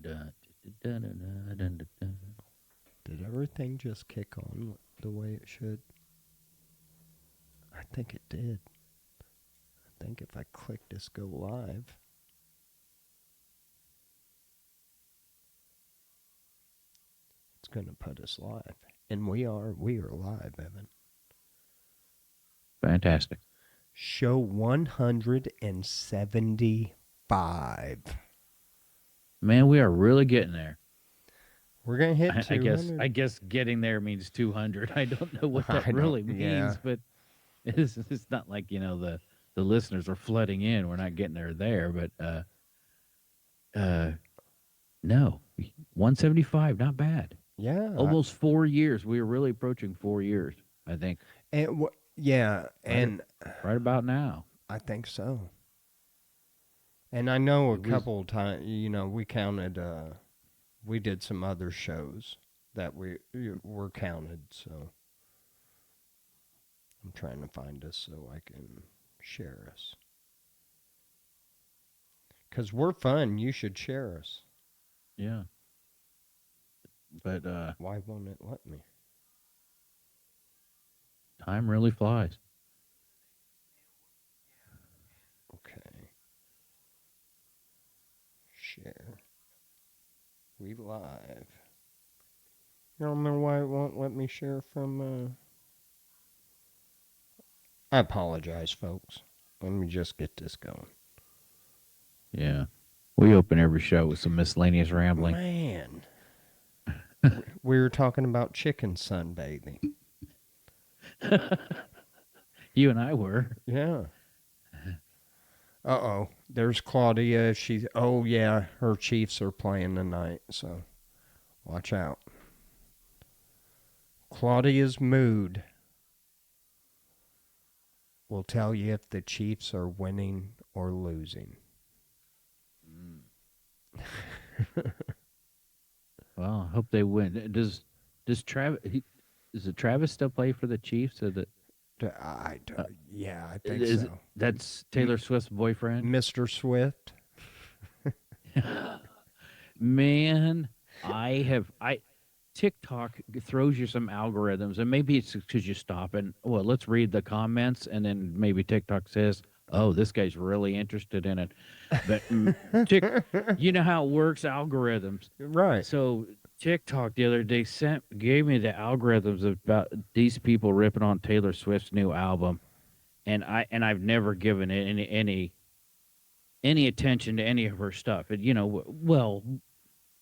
Did everything just kick on the way it should? I think it did. I think if I click this go live, it's going to put us live. And we are live, Evan. Fantastic. Show 175. Man, we are really getting there. We're going to hit 200. I guess getting there means 200. I don't know what that really means, yeah. but it's not like, the listeners are flooding in. We're not getting there, but no. 175, not bad. Yeah. Almost 4 years. We are really approaching 4 years, I think. And yeah, and right about now. I think so. And I know a couple of times, we counted, we did some other shows that were counted, so I'm trying to find us so I can share us. Because we're fun, you should share us. Yeah. But why won't it let me? Time really flies. Okay. Share. We live. You don't know why it won't let me share from... I apologize, folks. Let me just get this going. Yeah. We open every show with some miscellaneous rambling. Man. We were talking about chicken sunbathing. You and I were. Yeah. Uh-oh. There's Claudia. Oh, yeah, her Chiefs are playing tonight, so watch out. Claudia's mood will tell you if the Chiefs are winning or losing. Well, I hope they win. Does Travis? Does Travis still play for the Chiefs? Or yeah, I think so. That's Taylor Swift's boyfriend, Mr. Swift. Man, TikTok throws you some algorithms, and maybe it's because you stop and let's read the comments, and then maybe TikTok says, "Oh, this guy's really interested in it." But you know how it works, algorithms, right? So TikTok the other day gave me the algorithms about these people ripping on Taylor Swift's new album, and I've never given it any attention to any of her stuff. And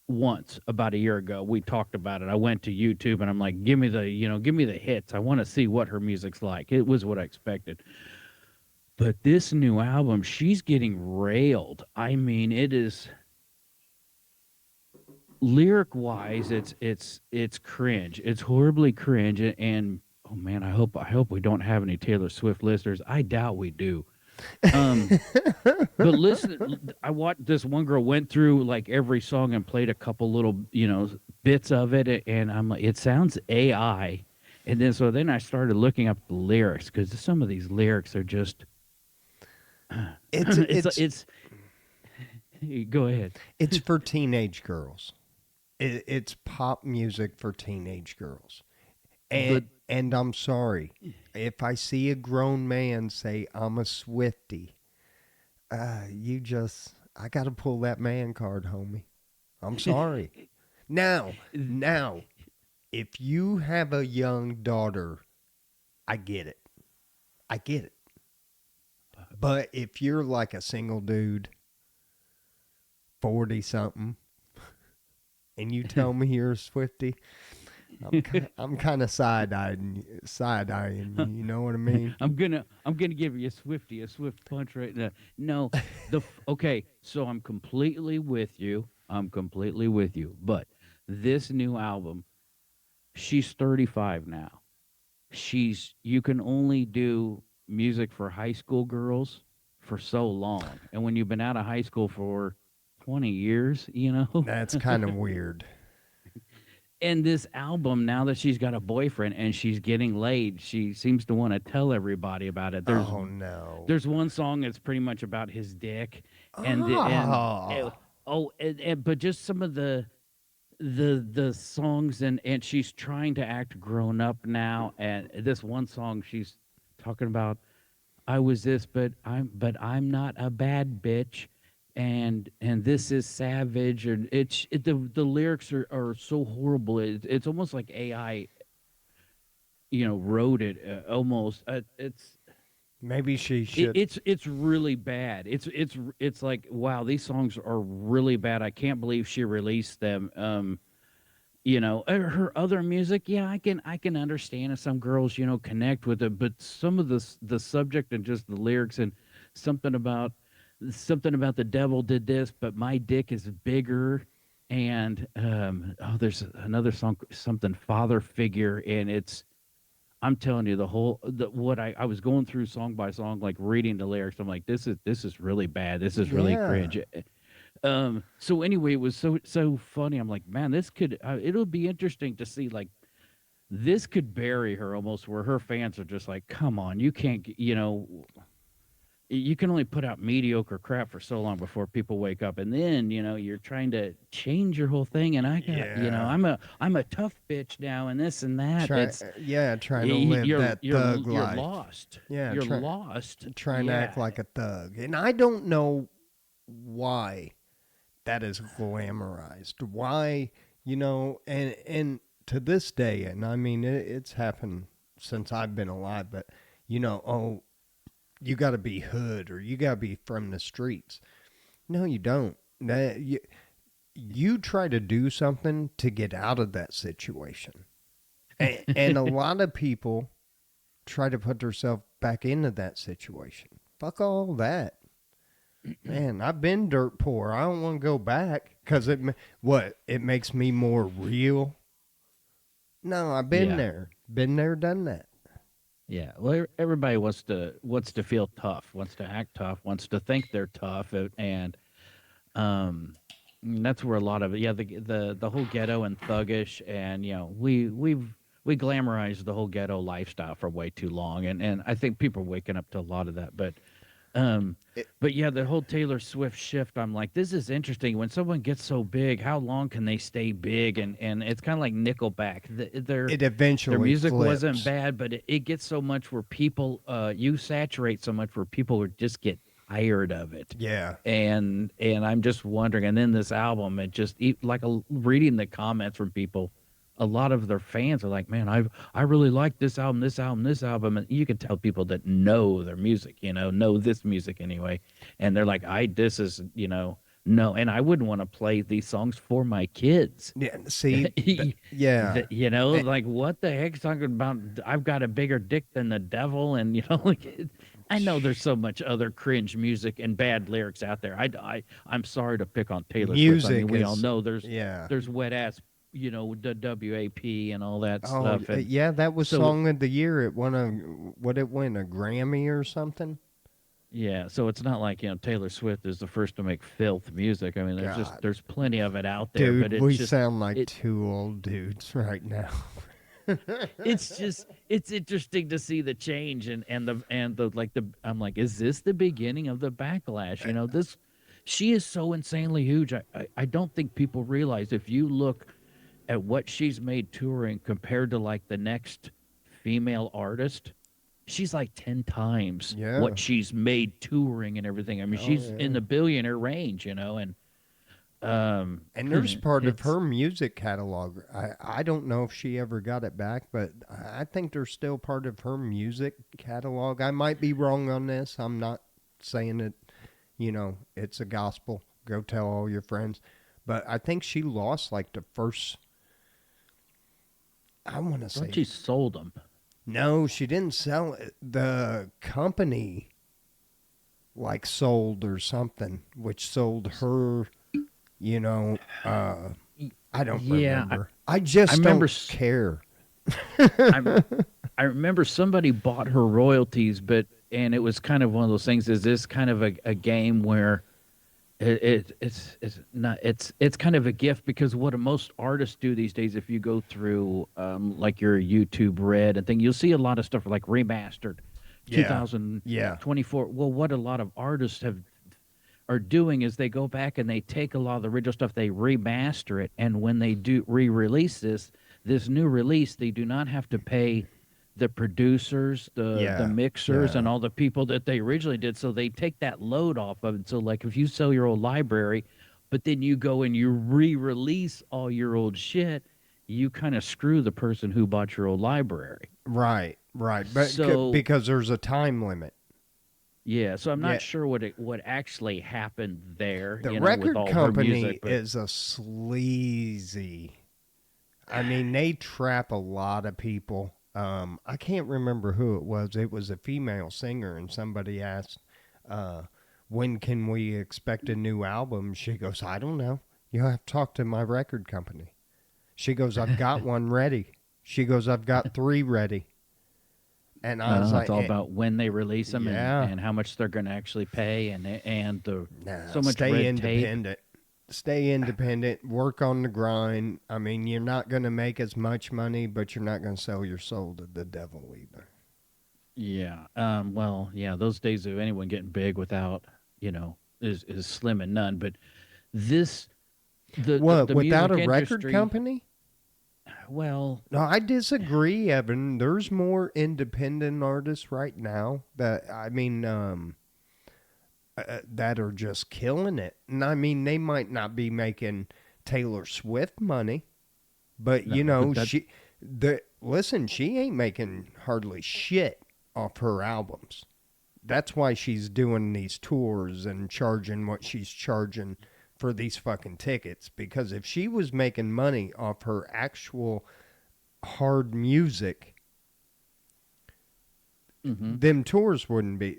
once about a year ago we talked about it. I went to YouTube and I'm like, give me the hits. I want to see what her music's like. It was what I expected. But this new album, she's getting railed. I mean, it is lyric wise, it's cringe. It's horribly cringe. And oh man, I hope we don't have any Taylor Swift listeners. I doubt we do. But listen, I watched this one girl went through like every song and played a couple little, bits of it, and I'm like, it sounds AI. And then I started looking up the lyrics, because some of these lyrics are just it's go ahead. It's for teenage girls. It's pop music for teenage girls. And I'm sorry, if I see a grown man say I'm a Swiftie, I got to pull that man card, homie. I'm sorry. Now, if you have a young daughter, I get it. But if you're like a single dude, 40-something, and you tell me you're a Swiftie, I'm kind of side-eyeing, you know what I mean? I'm gonna give you a swift punch right now. No, okay, so I'm completely with you. But this new album, she's 35 now. You can only do music for high school girls for so long, and when you've been out of high school for 20 years, that's kind of weird. And this album, now that she's got a boyfriend and she's getting laid, she seems to want to tell everybody about it. Oh no! There's one song that's pretty much about his dick, and Oh, but just some of the songs, and she's trying to act grown up now, and this one song she's talking about, I was this, but I'm not a bad bitch, and this is savage, and the lyrics are so horrible. It's almost like AI, wrote it, almost. Maybe she should. It's really bad. It's like, wow, these songs are really bad. I can't believe she released them. Her other music, yeah, I can understand, and some girls, connect with it, but some of the subject and just the lyrics, and something about something about the devil did this, but my dick is bigger. And there's another song, something father figure, and I'm telling you, what I was going through song by song, like reading the lyrics. I'm like, this is really bad. This is really Yeah. cringe. So anyway, it was so funny. I'm like, man, it'll be interesting to see, like, this could bury her almost, where her fans are just like, come on, you can't, you can only put out mediocre crap for so long before people wake up, and then you're trying to change your whole thing, and I got, Yeah. I'm a tough bitch now, and this and that. It's Trying to live that thug you're life. lost. Yeah, You're lost. trying to act Yeah. like a thug. And I don't know why that is glamorized. Why, and to this day, and I mean, it's happened since I've been alive, but, oh, you got to be hood or you got to be from the streets. No, you don't. You try to do something to get out of that situation. And a lot of people try to put themselves back into that situation. Fuck all that. Man, I've been dirt poor. I don't want to go back because it makes me more real. No, I've been Yeah. there. Been there, done that. Yeah. Well, everybody wants to feel tough, wants to act tough, wants to think they're tough, and that's where a lot of it. Yeah, the whole ghetto and thuggish, and we glamorized the whole ghetto lifestyle for way too long, and I think people are waking up to a lot of that, um, It, but yeah, the whole Taylor Swift shift. I'm like, this is interesting. When someone gets so big, how long can they stay big? And it's kind of like Nickelback. Their it their eventually music wasn't flips. bad, but it gets so much where people, you saturate so much where people would just get tired of it. Yeah. And I'm just wondering. And then this album, it just like reading the comments from people. A lot of their fans are like, "Man, I really like this album, this album, this album." And you can tell people that know their music, know this music anyway, and they're like, "I this is no," and I wouldn't want to play these songs for my kids. Yeah. See, yeah. Eh, Like, what the heck's talking about? I've got a bigger dick than the devil, and like, I know there's so much other cringe music and bad lyrics out there. I'm sorry to pick on Taylor Swift. I mean, Music we all is, know there's yeah. there's wet ass, the WAP and all that Oh, stuff, and yeah, that was so Song of the Year. It won it win, a Grammy or something? yeah, so it's not like Taylor Swift is the first to make filth music. I mean, God. there's plenty of it out there, but Dude, it's we just sound like it two old dudes right now. it's interesting to see the change, and the like, I'm like, is this the beginning of the backlash? This She is so insanely huge. I don't think people realize, if you look at what she's made touring compared to like the next female artist, she's like 10 times Yeah. what she's made touring and everything. I mean, Oh, she's in yeah. the billionaire range, and And there's part of it's her music catalog. I don't know if she ever got it back, but I think there's still part of her music catalog. I might be wrong on this. I'm not saying it, it's a gospel. Go tell all your friends. But I think she lost like the first, I want to thought say, she sold them. no, she didn't sell it. The company like sold or something, which sold her, you know, uh, I don't Yeah, remember. I I just remember don't care. I I remember somebody bought her royalties, and it was kind of one of those things. Is this kind of a game where it's not, it's kind of a gift, because what most artists do these days, if you go through like your YouTube Red and thing, you'll see a lot of stuff like remastered Yeah. Yeah. 2024. Well, what a lot of artists have are doing is they go back and they take a lot of the original stuff, they remaster it, and when they do re-release this new release, they do not have to pay the producers, the Yeah. mixers, Yeah. and all the people that they originally did. So they take that load off of it. So like if you sell your old library, but then you go and you re-release all your old shit, you kind of screw the person who bought your old library. Right. Right. But So because there's a time limit. yeah, so I'm Yeah. not sure what actually happened there, The with record all her company music, but is a sleazy. I mean, they trap a lot of people. I can't remember who it was. It was a female singer, and somebody asked, "When can we expect a new album?" She goes, "I don't know. You have to talk to my record company." She goes, "I've got one ready." She goes, "I've got three ready." And I was it's like, all about when they release them "Yeah, and how much they're going to actually pay and the nah, so much stay red tape. independent. Stay independent. Work on the grind. I mean, you're not going to make as much money, but you're not going to sell your soul to the devil either." Yeah. Well, yeah, those days of anyone getting big without, is slim and none, but this What, the without music a record industry, company? well, No, I disagree, Evan. There's more independent artists right now that, I mean, that are just killing it. And I mean, they might not be making Taylor Swift money, but no, but that listen, she ain't making hardly shit off her albums. That's why she's doing these tours and charging what she's charging for these fucking tickets. Because if she was making money off her actual hard music, mhm, them tours wouldn't be,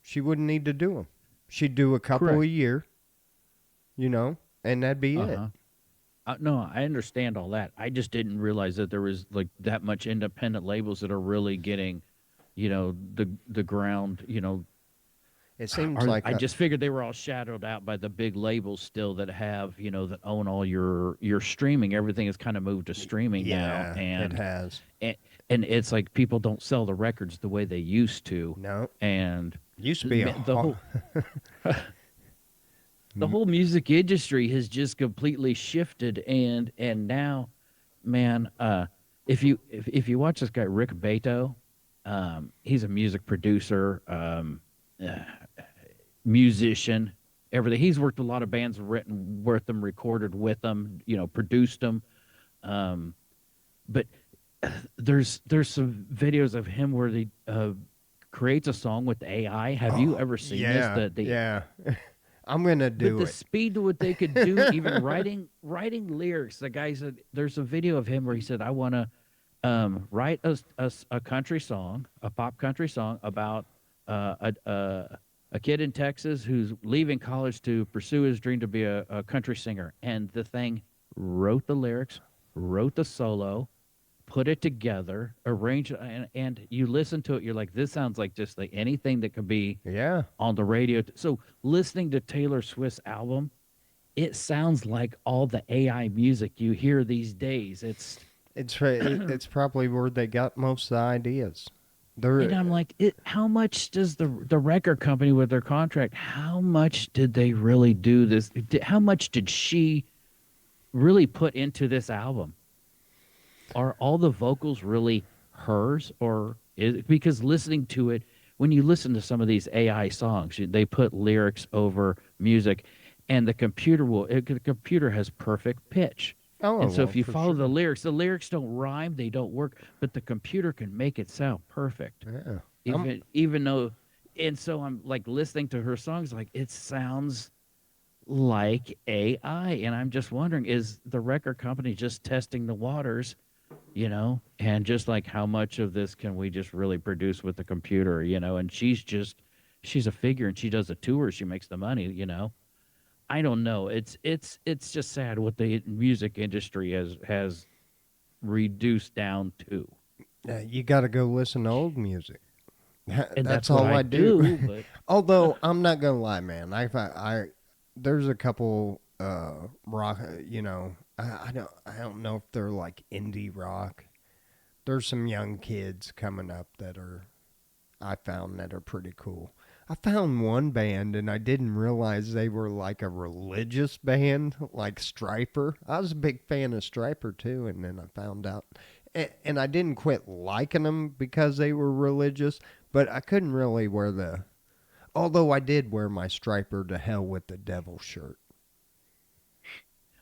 she wouldn't need to do them. She'd do a couple a correct. year, and that'd be it. Uh-huh. No, I understand all that. I just didn't realize that there was like that much independent labels that are really getting, the ground, It seems are like, I just figured they were all shadowed out by the big labels still that have, that own all your streaming. Everything has kind of moved to streaming now, yeah, it and has. and, and it's like people don't sell the records the way they used to, No, and used to be a the whole the whole music industry has just completely shifted, and now, man, if you watch this guy Rick Beto, he's a music producer, uh, musician, everything. He's worked with a lot of bands, written with them, recorded with them, produced them. Um, but there's some videos of him where he creates a song with AI. Have you oh, ever seen this? yeah, yeah. I'm gonna But do the it. speed to what they could do, even writing lyrics. The guy said there's a video of him where he said, "I want to write a country song, a pop country song about a kid in Texas who's leaving college to pursue his dream to be a country singer." And the thing wrote the lyrics, wrote the solo, put it together, arranged it, and you listen to it, you're like, this sounds like just like anything that could be Yeah, on the radio. So listening to Taylor Swift's album, it sounds like all the AI music you hear these days. it's probably where they got most of the ideas. And I'm They're like, how much does the record company with their contract? How much did they really do this? How much did she really put into this album? Are all the vocals really hers, or is because listening to it, when you listen to some of these AI songs, they put lyrics over music, and the computer has perfect pitch. oh And so well, if you for follow sure. the lyrics don't rhyme, they don't work, but the computer can make it sound perfect. Yeah, Even though, and so I'm like listening to her songs, like it sounds like AI, and I'm just wondering, is the record company just testing the waters, and just like how much of this can we just really produce with the computer, and she's a figure, and she does a tour, she makes the money. I don't know. It's just sad what the music industry has reduced down to. you got to go listen to old music. And That's that's what all I I do. do, but Although I'm not gonna lie, man, there's a couple rock, I don't know if they're like indie rock. There's some young kids coming up that are I found that are pretty cool. I found one band and I didn't realize they were like a religious band, like Striper. I was a big fan of Striper too, and then I found out. And I didn't quit liking them because they were religious, but I couldn't really wear the. Although I did wear my Striper to hell with the devil shirt.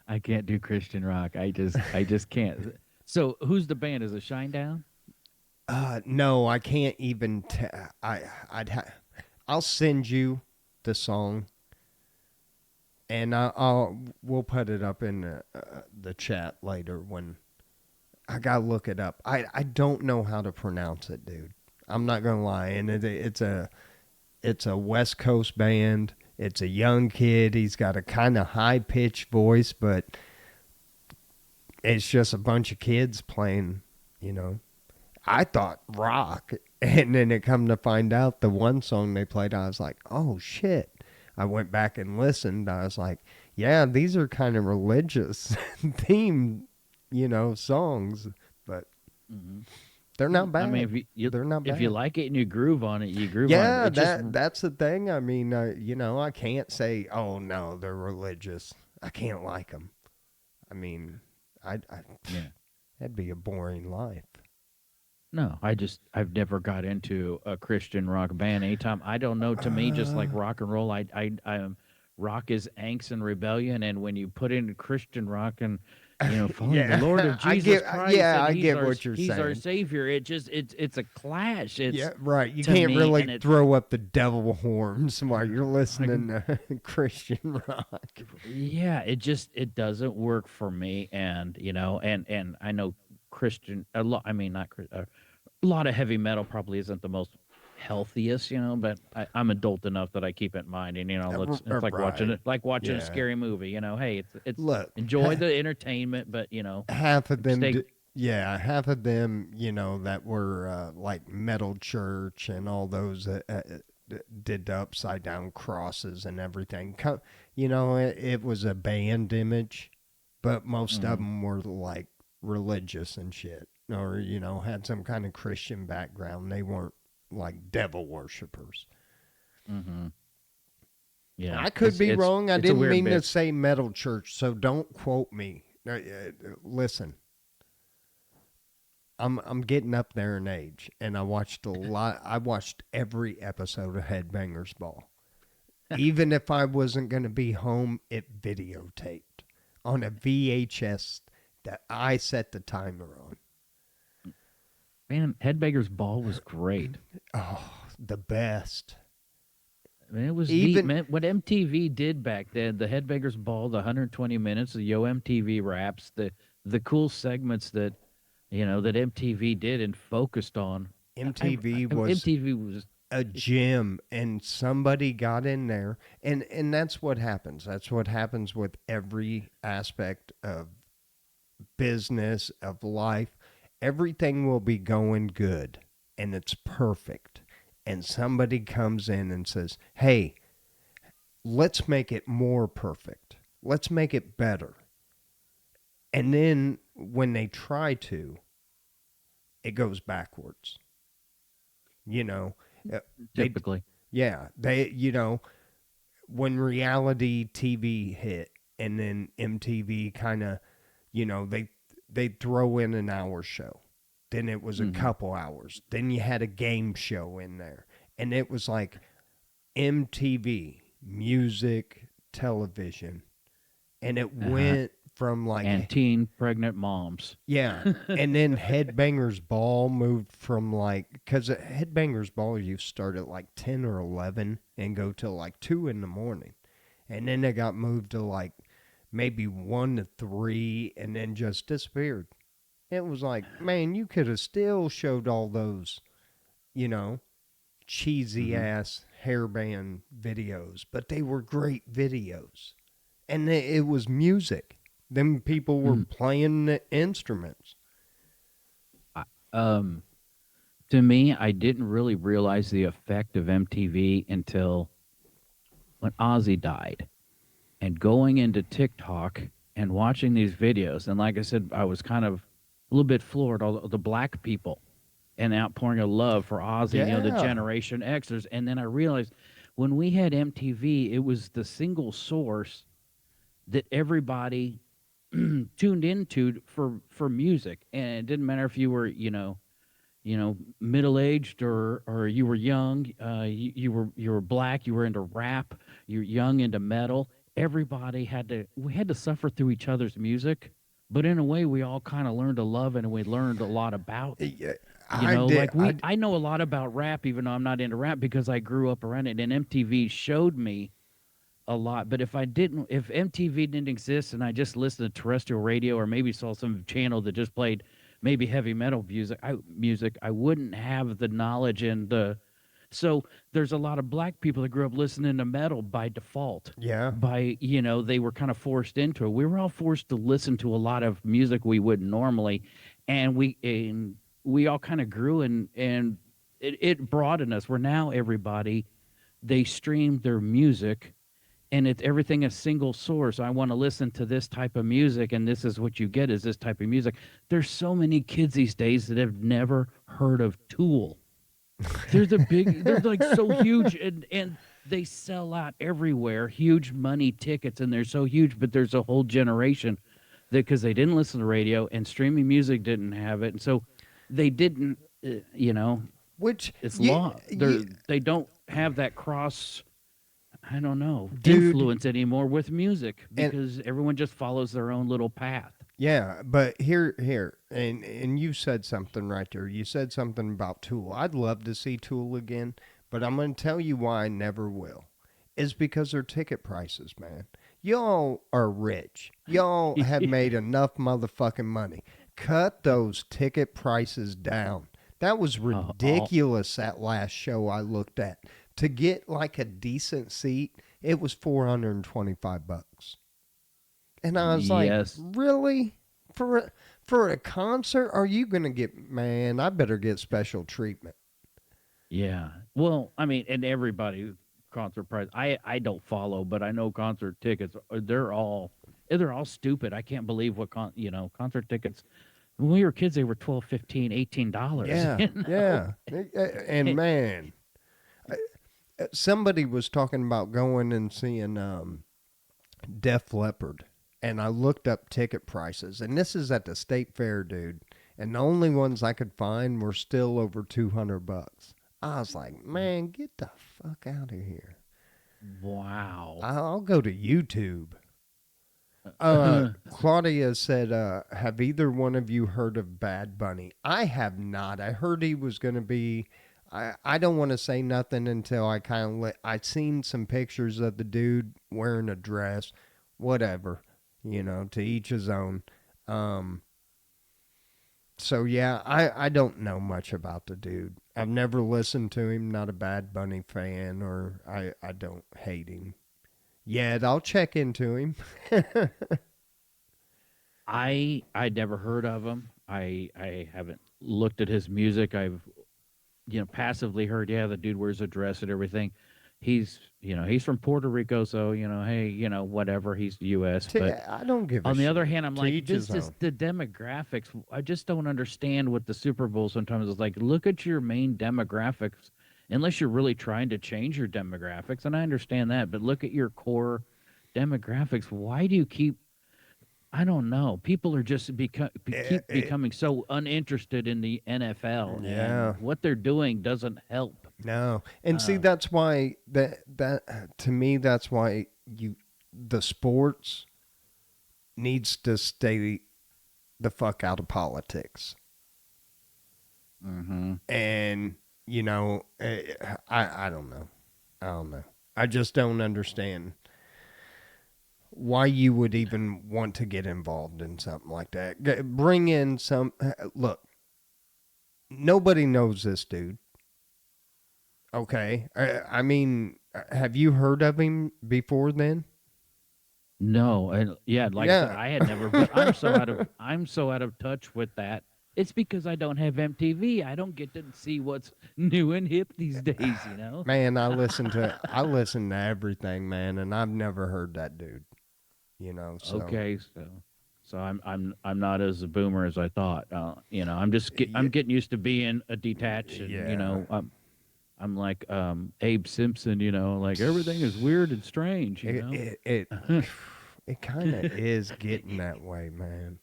I can't do Christian rock. I just can't. So who's the band? Is it Shinedown? No, I can't even. I'll send you the song, and we'll put it up in the chat later when I gotta look it up. I don't know how to pronounce it, dude. I'm not gonna lie, and it's a West Coast band. It's a young kid. He's got a kind of high pitched voice, but it's just a bunch of kids playing. You know, I thought rock, and then it come to find out the one song they played, I was like, oh shit. I went back and listened. I was like, yeah, these are kind of religious theme, songs, but Hmm. they're not bad. I mean, They're not if bad. you like it and you groove on it, you groove on it. Yeah, It just that's the thing. I mean, I can't say, oh no, they're religious. I can't like them. I mean, I yeah. that'd be a boring life. No, I've never got into a Christian rock band. Anytime I don't know, to me, just like Uh, rock and roll, rock is angst and rebellion, and when you put in Christian rock and following the Lord of yeah, Jesus Christ and I get what you're he's our saying. savior, it's a clash. It's Yeah, right. You to can't me, really and it throw up the devil horns while you're like, listening to Christian rock. yeah, it doesn't work for me, and and I know Christian a lot. I mean, not a lot of heavy metal probably isn't the most healthiest, but I'm adult enough that I keep it in mind, and it's like watching Right. it, like watching a Yeah. scary movie. Hey, it's Look, enjoy the entertainment, but half of them, stay. yeah, half of them, that were like Metal Church and all those did the upside down crosses and everything. It was a band image, but most of Hmm. them were like religious and shit, or had some kind of Christian background. They weren't like devil worshippers. Hmm. Yeah, I could be wrong. I it's a didn't weird mean to mix. say metal church, so don't quote me. Listen, I'm getting up there in age, and I watched a lot. I watched every episode of Headbangers Ball, even if I wasn't going to be home. It videotaped on a VHS that I set the timer on. Man, Headbangers Ball was great. Oh, the best. I mean, it was neat, Even man. What MTV did back then, the Headbangers Ball, the 120 minutes, the Yo MTV raps, the cool segments that MTV did and focused on. MTV was MTV was a gym, and somebody got in there, and that's what happens. That's what happens with every aspect of business, of life. Everything will be going good and it's perfect, and somebody comes in and says, hey, let's make it more perfect, let's make it better. And then when they try to, it goes backwards. you know they typically. Yeah, when reality TV hit, and then MTV kind of, they throw in an hour show. Then it was a Hmm. couple hours. Then you had a game show in there. And it was like MTV, music, television. And it Uh-huh. went from And like, teen pregnant moms. yeah. And then Headbangers Ball moved from like, because Headbangers Ball used to start at like 10 or 11 and go till like 2 in the morning. And then it got moved to like maybe 1 to 3 and then just disappeared. It was like, man, you could have still showed all those, you know, cheesy Hmm. ass hairband videos, but they were great videos. And it was music. Them people were Hmm. playing the instruments. Um, to me, I didn't really realize the effect of MTV until when Ozzy died, and going into TikTok and watching these videos. And like I said, I was kind of a little bit floored, all the black people and outpouring of love for Ozzy, the Yeah. Generation Xers. And then I realized when we had MTV, it was the single source that everybody tuned into for music, and it didn't matter if you were, middle aged or you were young, you were black, you were into rap, you're young into metal. Everybody we had to suffer through each other's music, but in a way, we all kind of learned to love it, and we learned a lot about. Yeah, You I know, did. like I know a lot about rap, even though I'm not into rap because I grew up around it, and MTV showed me a lot. But if MTV didn't exist and I just listened to terrestrial radio or maybe saw some channel that just played maybe heavy metal music, I wouldn't have the knowledge and the. So there's a lot of black people that grew up listening to metal by default. Yeah. They were kind of forced into it. We were all forced to listen to a lot of music we wouldn't normally, and we all kind of grew and it broadened us. Where now everybody they stream their music and it's everything a single source. I want to listen to this type of music, and this is what you get is this type of music. There's so many kids these days that have never heard of Tool. They're like so huge, and they sell out everywhere, huge money tickets, and they're so huge. But there's a whole generation that because they didn't listen to radio and streaming music didn't have it, and so they didn't. Which It's yeah, they don't have that cross. I don't know, dude. influence anymore with music And because everyone just follows their own little path. yeah, but here, and you said something right there. You said something about Tool. I'd love to see Tool again, but I'm going to tell you why I never will. Is because their ticket prices, man. Y'all are rich. Y'all have made enough motherfucking money. Cut those ticket prices down. That was ridiculous. That last show I looked at. To get like a decent seat, it was $425. And I was Yes. like, really? For a concert? Are you gonna get, man, I better get special treatment. Yeah. Well, I mean, and everybody concert price. I don't follow, but I know concert tickets. They're all stupid. I can't believe what concert tickets. When we were kids, they were $12, $15, $18. Yeah, yeah. And man, somebody was talking about going and seeing Def Leppard, and I looked up ticket prices, and this is at the state fair, dude. And the only ones I could find were still over $200. I was like, man, get the fuck out of here. Wow. I'll go to YouTube. Claudia said, have either one of you heard of Bad Bunny? I have not. I heard he was going to be. I don't want to say nothing until I kind of I seen some pictures of the dude wearing a dress, whatever, to each his own. So yeah, I don't know much about the dude. I've never listened to him. Not a Bad Bunny fan, or I don't hate him. Yet I'll check into him. I never heard of him. I haven't looked at his music. I've passively heard, yeah, the dude wears a dress and everything. He's from Puerto Rico, so hey, whatever. He's U.S. But I don't give a on the shit. other hand, I'm To like, each this his is own. the demographics. I just don't understand what the Super Bowl sometimes is like. Look at your main demographics, unless you're really trying to change your demographics, and I understand that. But look at your core demographics. Why do you keep? I don't know. People are just keep becoming so uninterested in the NFL, Yeah. and what they're doing doesn't help. No, and see that's why that to me that's why the sports needs to stay the fuck out of politics. Mm-hmm. And I don't know. I don't know. I just don't understand why you would even want to get involved in something like that. Bring in some look. Nobody knows this dude. Okay. I mean, have you heard of him before then? No, and yeah, like I said, I had never. But I'm so out of touch with that. It's because I don't have MTV. I don't get to see what's new and hip these days. Man, I listen to everything, man, and I've never heard that dude. So Okay, so I'm not as a boomer as I thought. I'm getting used to being a detached, and Yeah. I'm like Abe Simpson, like everything is weird and strange, It it it, it kind of is getting that way, man.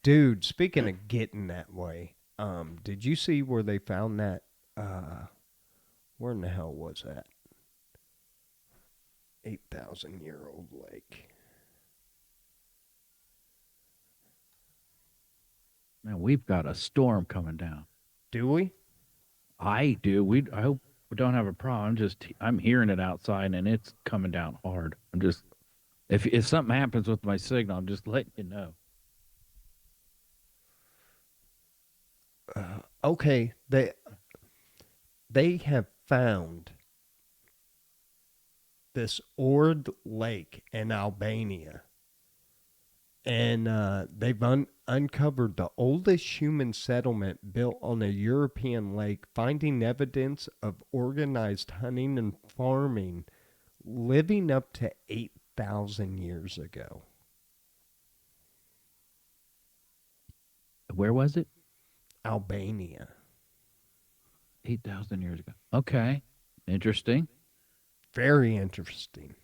Dude, speaking of getting that way, did you see where they found that? Where in the hell was that? 8,000-year-old lake. Man, we've got a storm coming down. Do we? I do. I hope we don't have a problem. I'm hearing it outside and it's coming down hard. I'm just if something happens with my signal, I'm just letting you know. Okay, they have found this Ord Lake in Albania, and they've uncovered the oldest human settlement built on a European lake, finding evidence of organized hunting and farming living up to 8,000 years ago. Where was it? Albania. 8,000 years ago. Okay. Interesting. Very interesting.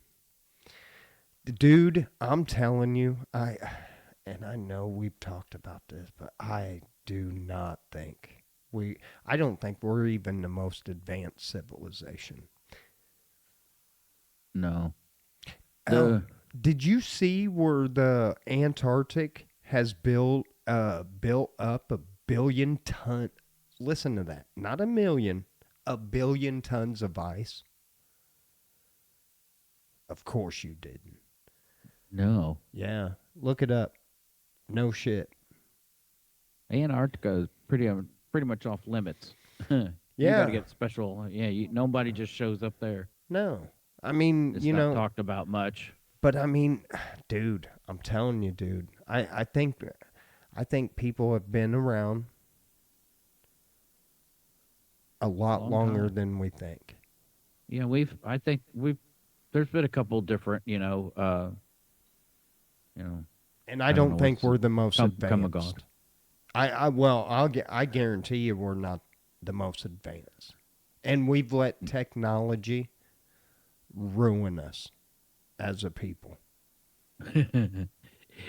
Dude, I'm telling you, and I know we've talked about this, but I do not think I don't think we're even the most advanced civilization. No. Did you see where the Antarctic has built up 1 billion ton? Listen to that. Not a million, 1 billion tons of ice. Of course you didn't. No. Yeah, look it up. No shit. Antarctica is pretty much off limits. You Yeah. got to get special. Yeah, nobody just shows up there. No. I mean, It's not talked about much. But I mean, dude, I'm telling you, dude. I think people have been around a lot longer than we think. Yeah, I think there's been a couple different, And I don't think we're the most advanced. I guarantee you we're not the most advanced. And we've let technology ruin us as a people. If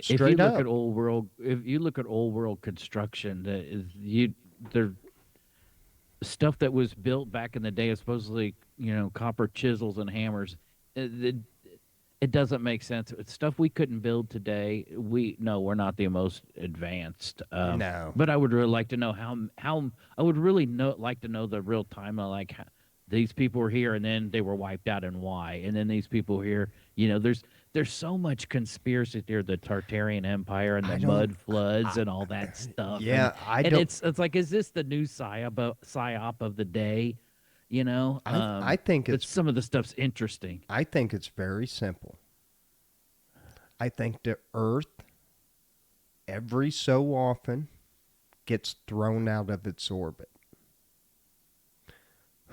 you look at old world construction, there stuff that was built back in the day, supposedly, copper chisels and hammers. It doesn't make sense. It's stuff we couldn't build today. We're not the most advanced. No. But I would really like to know how I would really like to know the real time of like how these people were here and then they were wiped out and why, and then these people here. There's so much conspiracy there, the Tartarian Empire and the mud floods and all that stuff. Yeah, it's like, is this the new psyop of the day? I think some of the stuff's interesting. I think it's very simple. I think the Earth, every so often, gets thrown out of its orbit.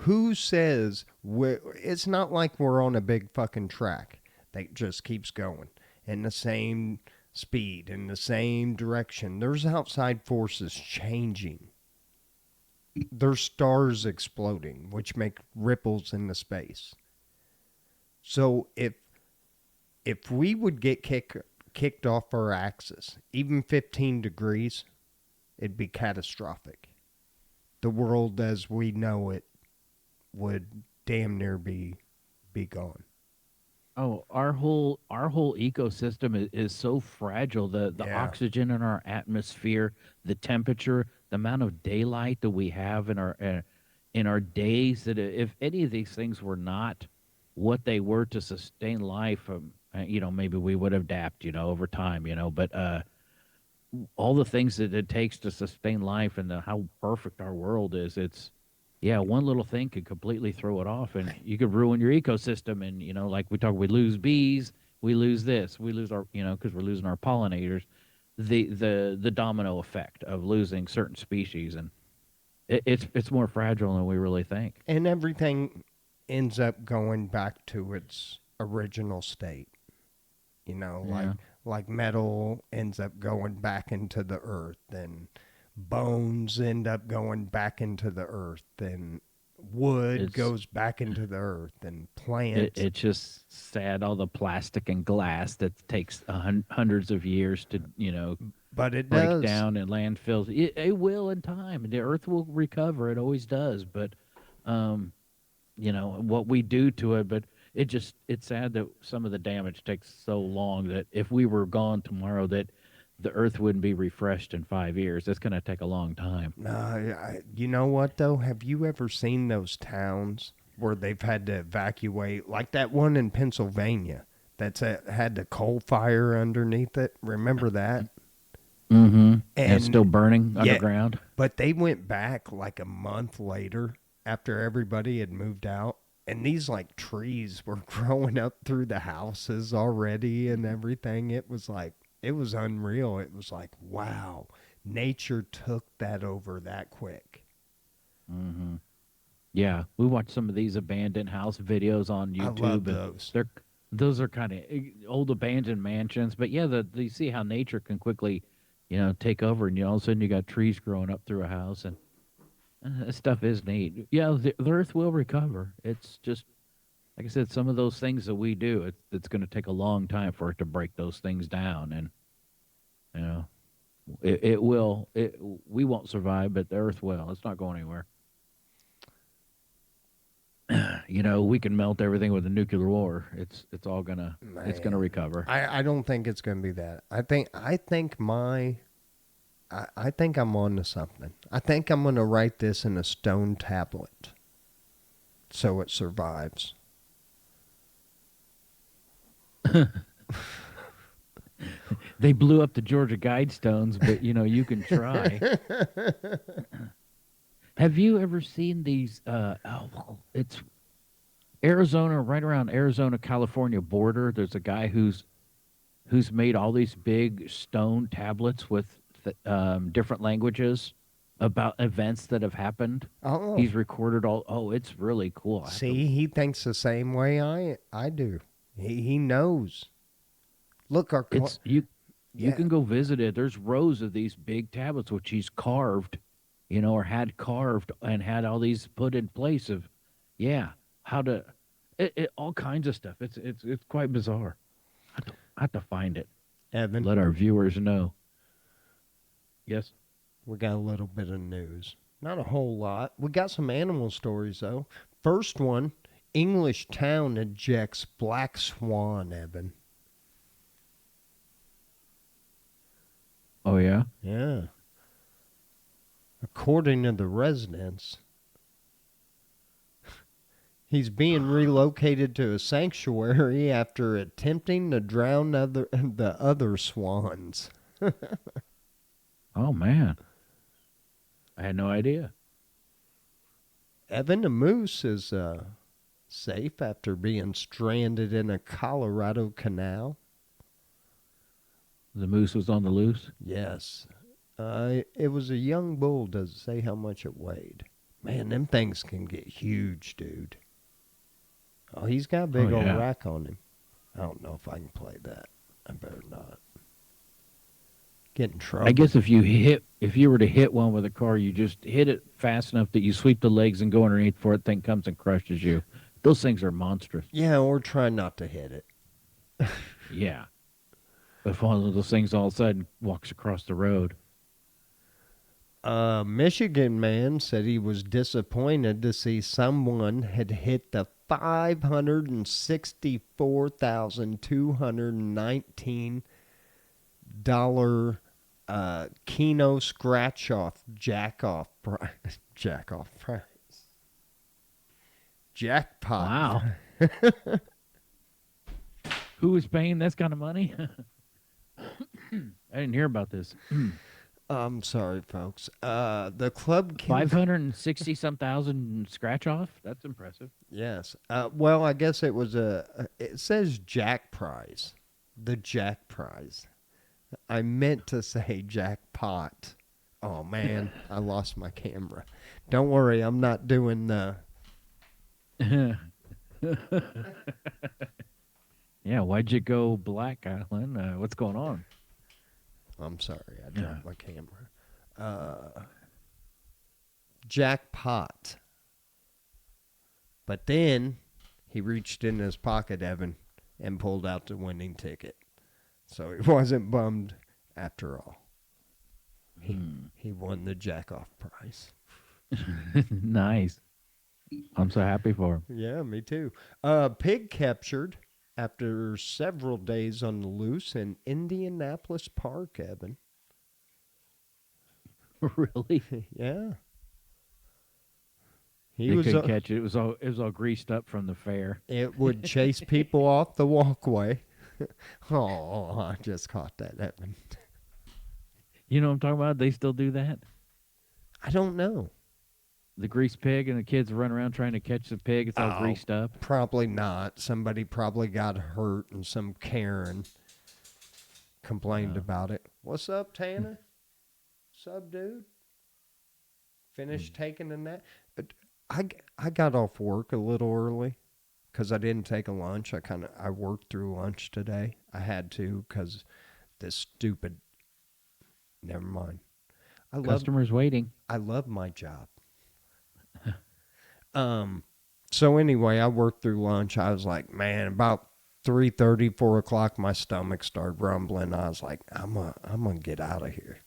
Who says it's not like we're on a big fucking track that just keeps going in the same speed, in the same direction. There's outside forces changing. There's stars exploding, which make ripples in the space. So if we would get kicked off our axis, even 15 degrees, it'd be catastrophic. The world as we know it would damn near be gone. Oh, our whole ecosystem is so fragile. The oxygen in our atmosphere, the temperature, the amount of daylight that we have in our days. That if any of these things were not what they were to sustain life, maybe we would adapt, over time, But all the things that it takes to sustain life and how perfect our world is, one little thing could completely throw it off, and you could ruin your ecosystem. And like we lose bees, we lose this, we lose our, because we're losing our pollinators. The domino effect of losing certain species, and it's more fragile than we really think. And everything ends up going back to its original state. Like metal ends up going back into the earth, and bones end up going back into the earth, and wood It's goes back into the earth and it, plants. it's just sad, all the plastic and glass that takes hundreds of years to But it break does. down in landfills. It will in time. The earth will recover. It always does. But um, what we do to it. But it's sad that some of the damage takes so long that if we were gone tomorrow, that the earth wouldn't be refreshed in 5 years. That's going to take a long time. You know what though? Have you ever seen those towns where they've had to evacuate, like that one in Pennsylvania that's had the coal fire underneath it? Remember that? Mm-hmm. And it's And still burning yeah, underground. but they went back like a month later after everybody had moved out. And these like trees were growing up through the houses already and everything. It was unreal. It was like, wow, nature took that over that quick. Mm-hmm. Yeah, we watched some of these abandoned house videos on I love YouTube, and those. those are kind of old abandoned mansions. But yeah, you see how nature can quickly, take over, and all of a sudden you got trees growing up through a house, and that stuff is neat. Yeah, the earth will recover. It's just like I said, some of those things that we do, it's going to take a long time for it to break those things down, and you know, it will. We won't survive, but the earth will. It's not going anywhere. We can melt everything with a nuclear war. It's gonna Man, recover. I don't think it's going to be that. I think I'm on to something. I think I'm going to write this in a stone tablet so it survives. They blew up the Georgia Guidestones, but you can try. Have you ever seen these? It's Arizona, right around Arizona California border. There's a guy who's made all these big stone tablets with different languages about events that have happened. Oh, He's recorded all. Oh, it's really cool. see, he thinks the same way I do. He knows. Look, It's you yeah. can go visit it. There's rows of these big tablets which he's carved, or had carved and had all these put in place of, yeah, how to, all kinds of stuff. It's quite bizarre. I have to find it. Evan, Let our viewers know. Yes. we got a little bit of news. Not a whole lot. We got some animal stories though. First one, English town ejects black swan, Evan. Oh yeah. Yeah. According to the residents, he's being relocated to a sanctuary after attempting to drown the other swans. Oh man. I had no idea. Evan the moose is safe after being stranded in a Colorado canal. The moose was on the loose. Yes. It was a young bull. Doesn't say how much it weighed. Man, them things can get huge, dude. Oh, he's got a big old Yeah. rack on him. I don't know if I can play that. I better not. Get in trouble. I guess if you were to hit one with a car, you just hit it fast enough that you sweep the legs and go underneath before it thing comes and crushes you. Those things are monstrous. Yeah, or try not to hit it. Yeah. If one of those things all of a sudden walks across the road. A Michigan man said he was disappointed to see someone had hit the $564,219 Keno scratch off jack off prize jackpot. Wow. Who is paying this kind of money? I didn't hear about this. I'm sorry, folks. The club 560 some thousand scratch off? That's impressive. Yes. Well, I guess it was it says Jack Prize. The Jack Prize. I meant to say jackpot. Oh, man. I lost my camera. Don't worry. I'm not doing the... Yeah, why'd you go black, Alan? What's going on? I'm sorry. I dropped my camera. Jackpot. But then he reached in his pocket, Evan, and pulled out the winning ticket. So he wasn't bummed after all. He won the jack-off prize. Nice. I'm so happy for him. Yeah, me too. Pig captured after several days on the loose in Indianapolis Park, Evan. Really? Yeah. They couldn't catch it. It was all greased up from the fair. It would chase people off the walkway. Oh, I just caught that, Evan. You know what I'm talking about? They still do that? I don't know. The greased pig and the kids run around trying to catch the pig. It's all greased up. Probably not. Somebody probably got hurt and some Karen complained about it. What's up, Tanner? Sub, dude? Finished taking a nap? I got off work a little early because I didn't take a lunch. I worked through lunch today. I had to because this stupid. Never mind. Customers waiting. I love my job. So anyway, I worked through lunch. I was like, man, about 3:30, 4 o'clock, my stomach started rumbling. I was like, I'm gonna get out of here.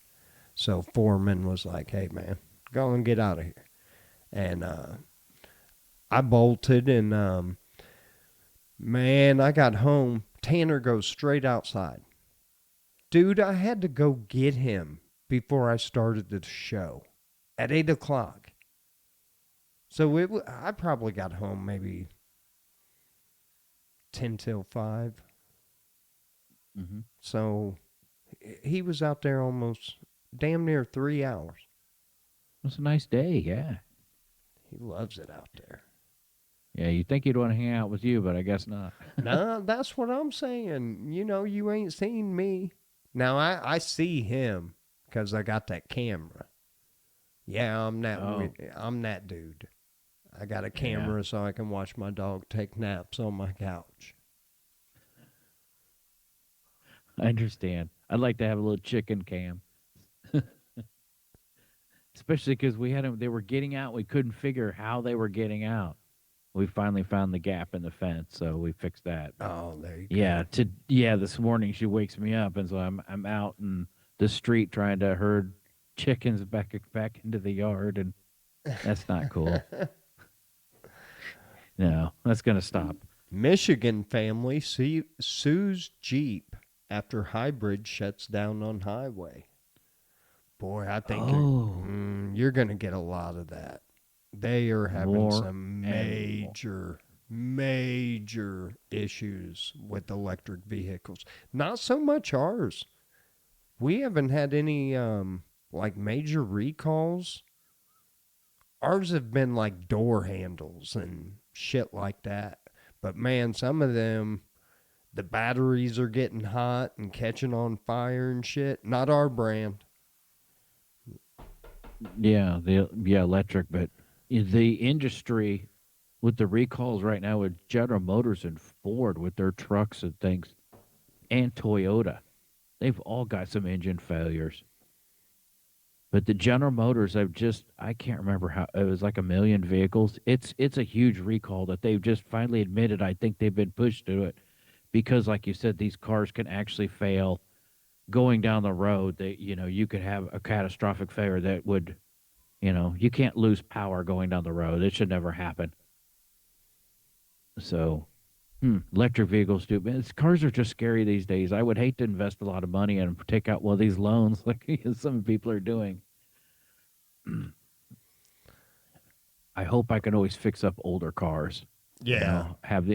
So foreman was like, hey man, go and get out of here. And I bolted and man, I got home. Tanner goes straight outside. Dude, I had to go get him before I started the show at 8 o'clock. So I probably got home maybe 10 till 5. Mm-hmm. So he was out there almost damn near 3 hours. It was a nice day, yeah. He loves it out there. Yeah, you'd think he'd want to hang out with you, but I guess not. No, that's what I'm saying. You know, you ain't seen me. Now, I see him because I got that camera. Yeah, I'm that dude. I got a camera so I can watch my dog take naps on my couch. I understand. I'd like to have a little chicken cam. Especially because we had them, they were getting out. We couldn't figure how they were getting out. We finally found the gap in the fence, so we fixed that. Oh, there you go. Yeah, this morning she wakes me up, and so I'm out in the street trying to herd chickens back into the yard, and that's not cool. No, that's gonna stop. Michigan family sues Jeep after hybrid shuts down on highway. Boy, I think you're going to get a lot of that. They are having some major issues with electric vehicles. Not so much ours. We haven't had any major recalls. Ours have been like door handles and shit like that. But man, some of them, the batteries are getting hot and catching on fire and shit. Not our brand. Yeah, electric, but the industry with the recalls right now with General Motors and Ford with their trucks and things, and Toyota, they've all got some engine failures. But the General Motors, I can't remember how, it was like 1 million vehicles. It's a huge recall that they've just finally admitted. I think they've been pushed to it because, like you said, these cars can actually fail going down the road. That, you could have a catastrophic failure that would, you can't lose power going down the road. It should never happen. So, electric vehicles do. Man, cars are just scary these days. I would hate to invest a lot of money and take out one of these loans like some people are doing. I hope I can always fix up older cars. Yeah. Have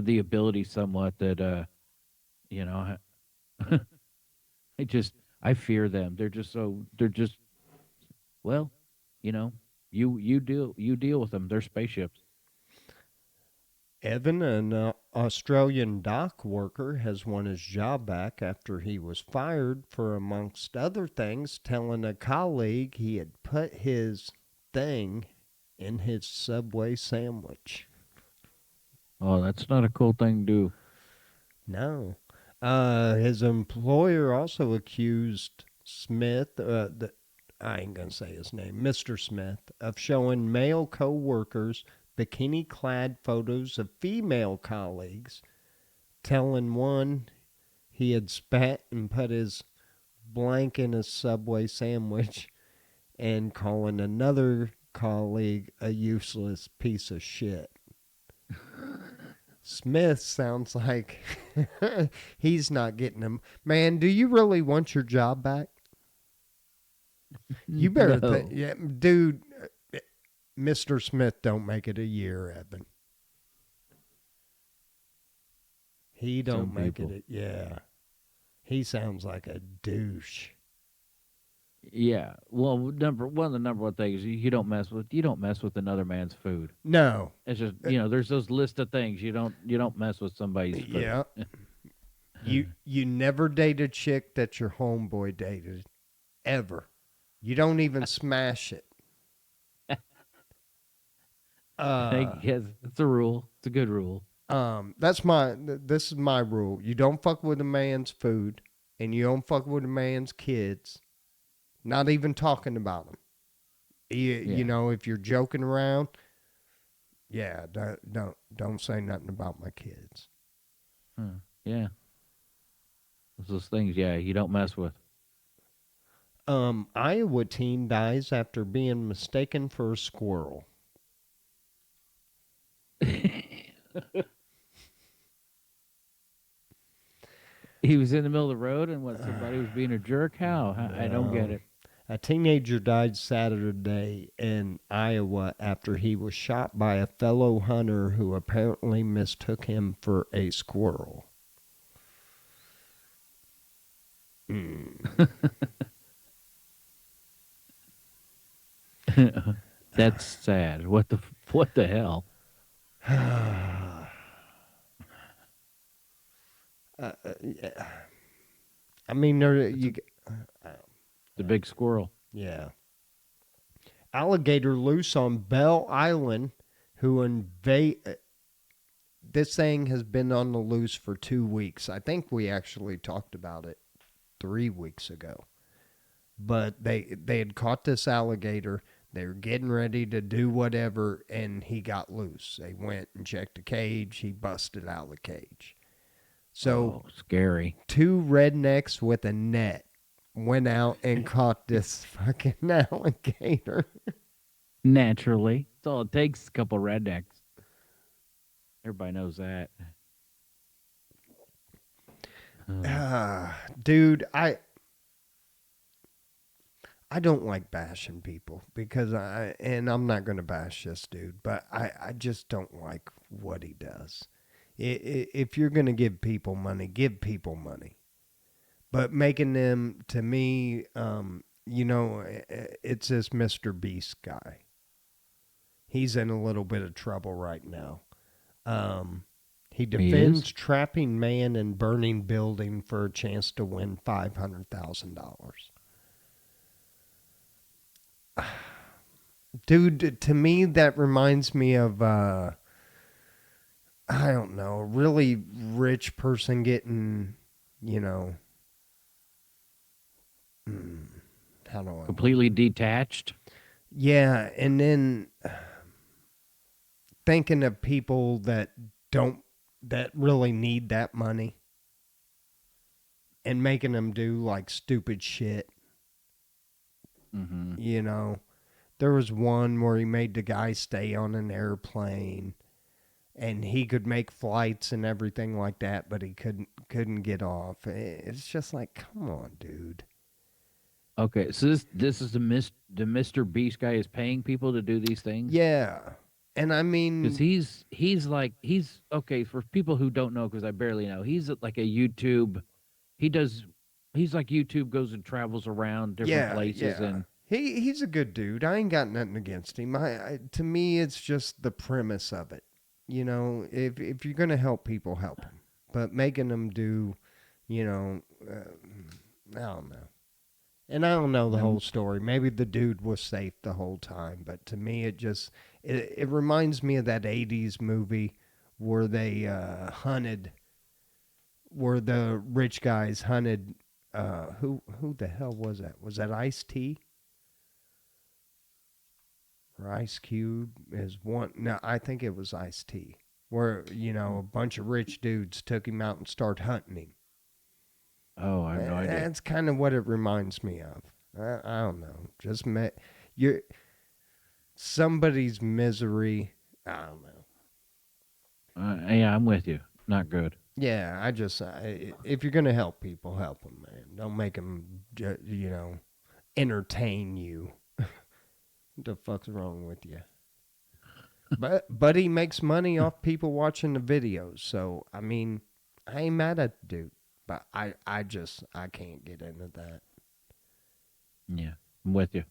the ability somewhat that, I fear them. Well, you deal with them. They're spaceships. Evan, an Australian dock worker, has won his job back after he was fired for, amongst other things, telling a colleague he had put his thing in his Subway sandwich. Oh, that's not a cool thing to do. No. His employer also accused Smith, I ain't going to say his name, Mr. Smith, of showing male co-workers bikini-clad photos of female colleagues, telling one he had spat and put his blank in a Subway sandwich, and calling another colleague a useless piece of shit. Smith sounds like he's not getting them. Man, do you really want your job back? You better No. think, yeah, dude. Mr. Smith don't make it a year, Evan. He don't Some make people. it. Yeah, he sounds like a douche. Yeah. Well, one of the number one things you don't mess with another man's food. No. It's just there's those list of things you don't mess with somebody's food. Yeah. You never date a chick that your homeboy dated, ever. You don't even smash it. I guess it's a rule. It's a good rule. This is my rule. You don't fuck with a man's food, and you don't fuck with a man's kids. Not even talking about them. You know, if you're joking around, yeah, don't say nothing about my kids. Yeah. Those things, you don't mess with. Iowa teen dies after being mistaken for a squirrel. He was in the middle of the road and somebody was being a jerk? How? I don't get it. A teenager died Saturday in Iowa after he was shot by a fellow hunter who apparently mistook him for a squirrel. That's sad. What the hell? I mean, The big squirrel. yeah. Alligator loose on Bell Island, who this thing has been on the loose for 2 weeks. I think we actually talked about it 3 weeks ago. But they had caught this alligator. They were getting ready to do whatever, and he got loose. They went and checked the cage. He busted out of the cage. So scary. 2 rednecks with a net went out and caught this fucking alligator. Naturally. That's all it takes, a couple rednecks. Everybody knows that. Dude, I don't like bashing people because I'm not going to bash this dude, but I just don't like what he does. If you're going to give people money, give people money. But making them, to me, it's this Mr. Beast guy. He's in a little bit of trouble right now. He defends trapping man in burning building for a chance to win $500,000. Dude, to me, that reminds me of, I don't know, a really rich person getting, how do I... Completely detached? Yeah, and then thinking of people that really need that money and making them do like stupid shit. Mm-hmm. There was one where he made the guy stay on an airplane and he could make flights and everything like that, but he couldn't get off. It's just like, come on, dude. Okay, so this is the Mr. Beast guy is paying people to do these things? Yeah. And I mean, because he's okay for people who don't know, because I barely know. He's like a YouTube. He's like YouTube goes and travels around different places, and he's a good dude. I ain't got nothing against him. To me, it's just the premise of it. If you're gonna help people, help them. But making them do, I don't know. And I don't know the whole story. Maybe the dude was safe the whole time, but to me, it reminds me of that '80s movie where they hunted, where the rich guys hunted. Who the hell was that? Was that Ice-T? or Ice Cube is one. No, I think it was Ice T, where a bunch of rich dudes took him out and started hunting him. Oh, I have no idea. That's kind of what it reminds me of. I don't know. Just you're somebody's misery. I don't know. Yeah, I'm with you. Not good. Yeah, if you're gonna help people, help them, man. Don't make them, entertain you. What the fuck's wrong with you? But he makes money off people watching the videos. So I mean, I ain't mad at the dude, but I can't get into that. Yeah, I'm with you.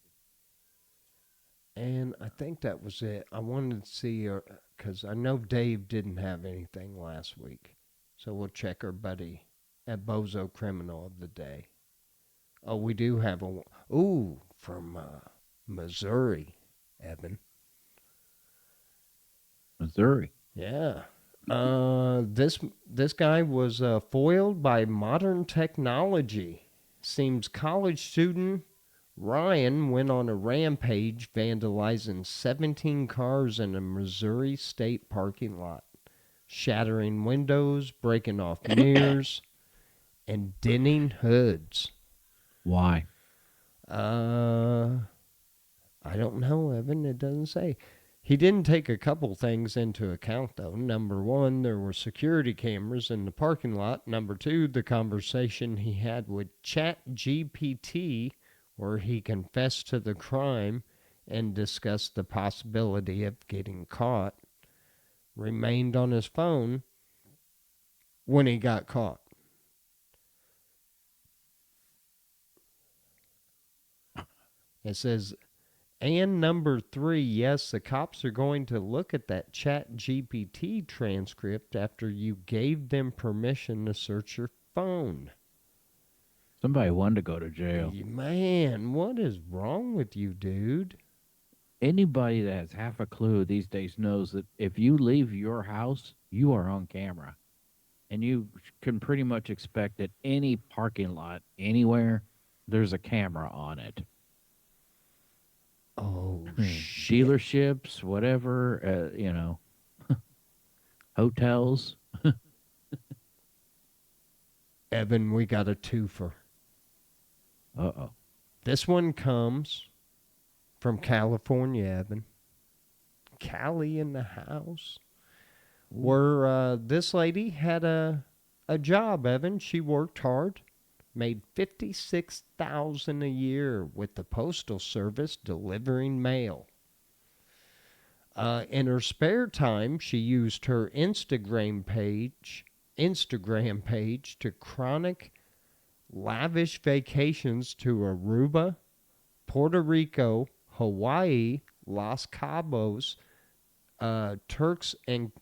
And I think that was it. I wanted to see, because I know Dave didn't have anything last week. So we'll check our buddy at Bozo Criminal of the Day. Oh, we do have from Missouri, Evan. Missouri. Yeah. This guy was foiled by modern technology. Seems college student Ryan went on a rampage vandalizing 17 cars in a Missouri state parking lot, shattering windows, breaking off mirrors, and denting hoods. Why? I don't know, Evan. It doesn't say. He didn't take a couple things into account, though. Number one, there were security cameras in the parking lot. Number two, the conversation he had with ChatGPT, where he confessed to the crime and discussed the possibility of getting caught, remained on his phone when he got caught. It says, and number three, yes, the cops are going to look at that ChatGPT transcript after you gave them permission to search your phone. Somebody wanted to go to jail. Man, what is wrong with you, dude? Anybody that has half a clue these days knows that if you leave your house, you are on camera. And you can pretty much expect that any parking lot, anywhere, there's a camera on it. Oh, shit. Dealerships, whatever, hotels. Evan, we got a twofer. Uh-oh. This one comes from California, Evan. Cali in the house. Where this lady had a job, Evan. She worked hard, made $56,000 a year with the Postal Service delivering mail. In her spare time, she used her Instagram page to chronic lavish vacations to Aruba, Puerto Rico, Hawaii, Los Cabos, Turks and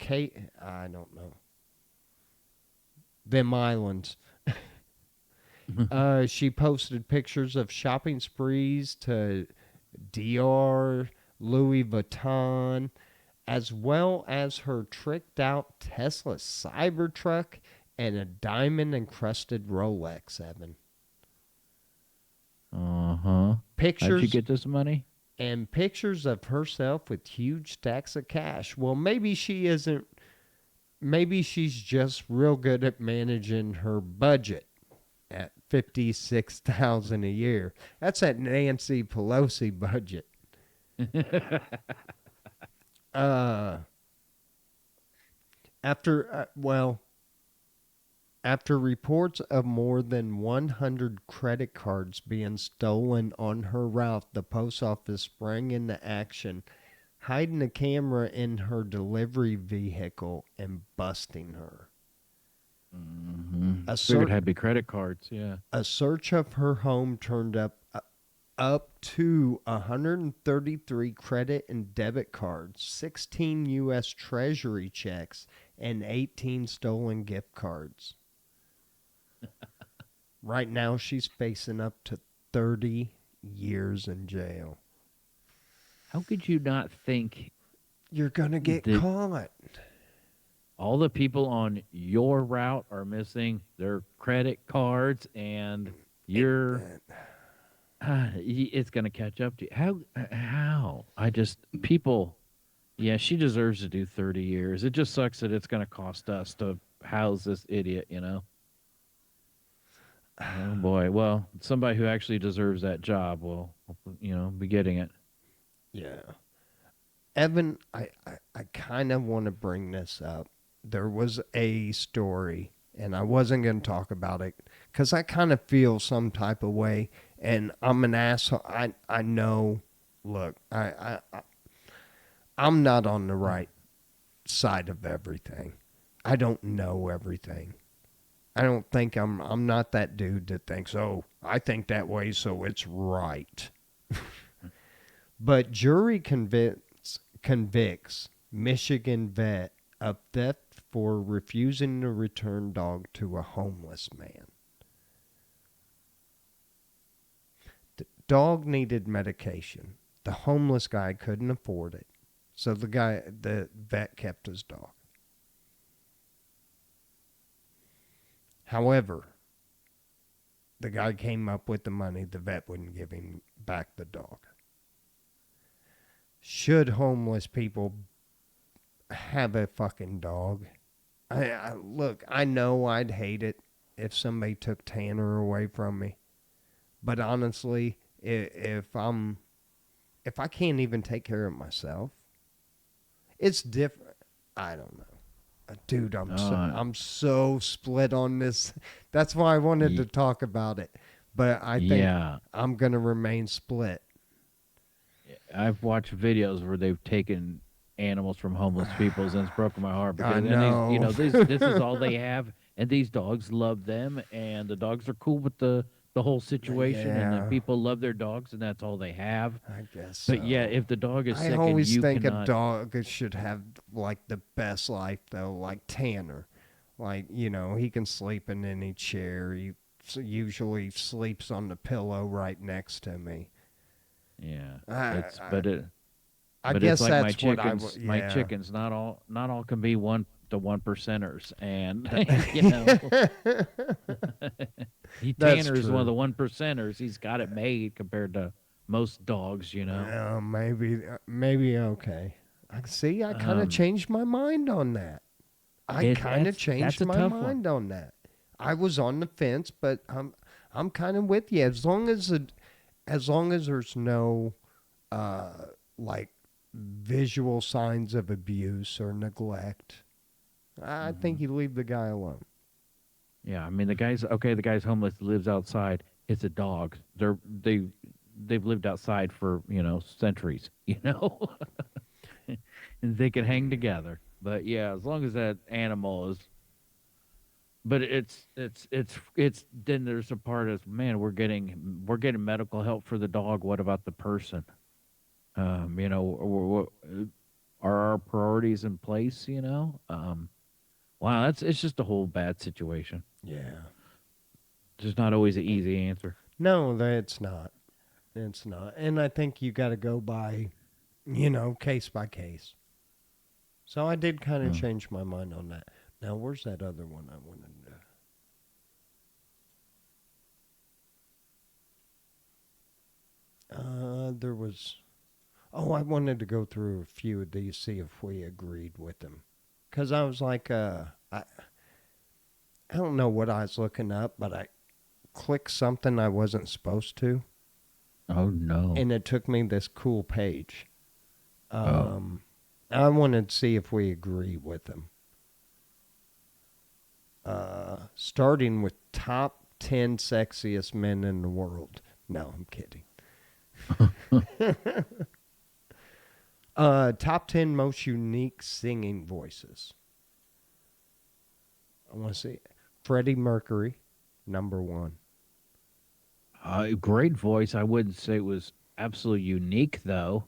I don't know. Them islands. She posted pictures of shopping sprees to Dior, Louis Vuitton, as well as her tricked out Tesla Cybertruck and a diamond-encrusted Rolex, Evan. Uh-huh. Pictures. How'd you get this money? And pictures of herself with huge stacks of cash. Well, maybe she isn't. Maybe she's just real good at managing her budget at $56,000 a year. That's that Nancy Pelosi budget. After reports of more than 100 credit cards being stolen on her route, the post office sprang into action, hiding a camera in her delivery vehicle and busting her. Mm-hmm. Figured it had to be credit cards, yeah. A search of her home turned up to 133 credit and debit cards, 16 U.S. Treasury checks, and 18 stolen gift cards. Right now, she's facing up to 30 years in jail. How could you not think you're going to get caught? All the people on your route are missing their credit cards and you're... it's gonna catch up to you. How? I just people. Yeah, she deserves to do 30 years. It just sucks that it's gonna cost us to house this idiot. Oh boy. Well, somebody who actually deserves that job will, be getting it. Yeah. Evan, I kind of want to bring this up. There was a story, and I wasn't going to talk about it because I kind of feel some type of way, and I'm an asshole. I know. Look, I'm not on the right side of everything. I don't know everything. I don't think I'm not that dude that thinks, "Oh, I think that way so it's right." But jury convicts Michigan vet of theft for refusing to return dog to a homeless man. The dog needed medication. The homeless guy couldn't afford it. So the vet kept his dog. However, the guy came up with the money. The vet wouldn't give him back the dog. Should homeless people have a fucking dog? Look, I know I'd hate it if somebody took Tanner away from me, but honestly, if I can't even take care of myself, it's different. I don't know. Dude, Uh, I'm so split on this. That's why I wanted to y- talk about it, but I think yeah, I'm gonna remain split. I've watched videos where they've taken animals from homeless peoples, and it's broken my heart I because and these, know. this is all they have, and these dogs love them, and the dogs are cool with the whole situation, and the Yeah, people love their dogs, and that's all they have. I guess But yeah, so. if the dog is I sick and always you think a cannot, dog should have like the best life though, like Tanner. Like, he can sleep in any chair. He usually sleeps on the pillow right next to me. yeah, I it's I, but it I but it's guess like my that's what I chickens. would. My Yeah. chickens, not all can be the one percenters, and That's Tanner is one of true. the one percenters. He's got it made compared to most dogs. Maybe okay. I see. I kind of Um, changed my mind on that. I it kind of that's changed a my tough one. mind on that. I was on the fence, but I'm kind of with you. As long as there's no uh, like visual signs of abuse or neglect, I think Hmm. you leave the guy alone. Yeah, I mean the guy's okay. The guy's homeless, lives outside. It's a dog. They've lived outside for centuries. And they can hang together. But yeah, as long as that animal is, but it's then there's a part of man we're getting medical help for the dog. What about the person? Are our priorities in place? Wow, it's just a whole bad situation. Yeah. Just not always an easy answer. No, that's not. It's not. And I think you got to go by, case by case. So I did kind of Mm. change my mind on that. Now, where's that other one I wanted to? There was. Oh, I wanted to go through a few of these, see if we agreed with them. Because I was like, I don't know what I was looking up, but I clicked something I wasn't supposed to, Oh no. and it took me this cool page. Oh. I wanted to see if we agree with them. Starting with top 10 sexiest men in the world. No, I'm kidding. Top 10 most unique singing voices. I want to see Freddie Mercury, number one. Great voice. I wouldn't say it was absolutely unique though.